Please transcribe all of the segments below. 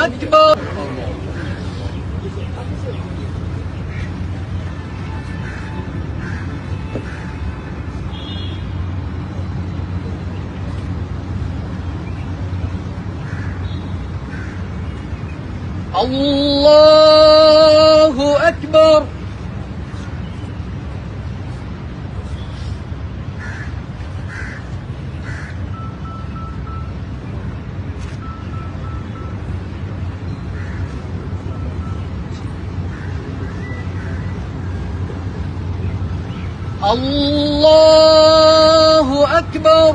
أكبر الله أكبر الله أكبر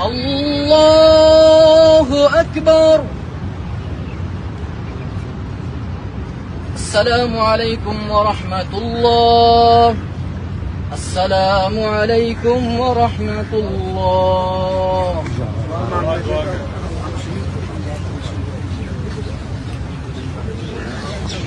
الله أكبر. السلام عليكم ورحمة الله. السلام عليكم ورحمة الله.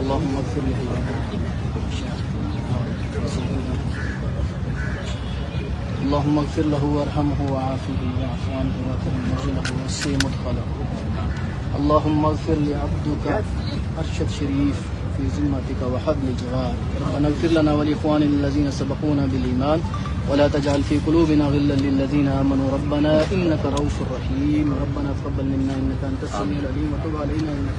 اللهم اغفر له اللهم اغفر له وارحمه وعافه واعف عنه واكرم نزله ووسع مدخله. اللهم اغفر لعبدك أرشد شريف في ذمتك وحبل جوارك. ربنا اغفر لنا ولإخواننا الذين سبقونا بالإيمان ولا تجعل في قلوبنا غلا للذين آمنوا ربنا إنك رؤوف رحيم. ربنا تقبل منا إنك أنت السميع العليم وتب علينا إنك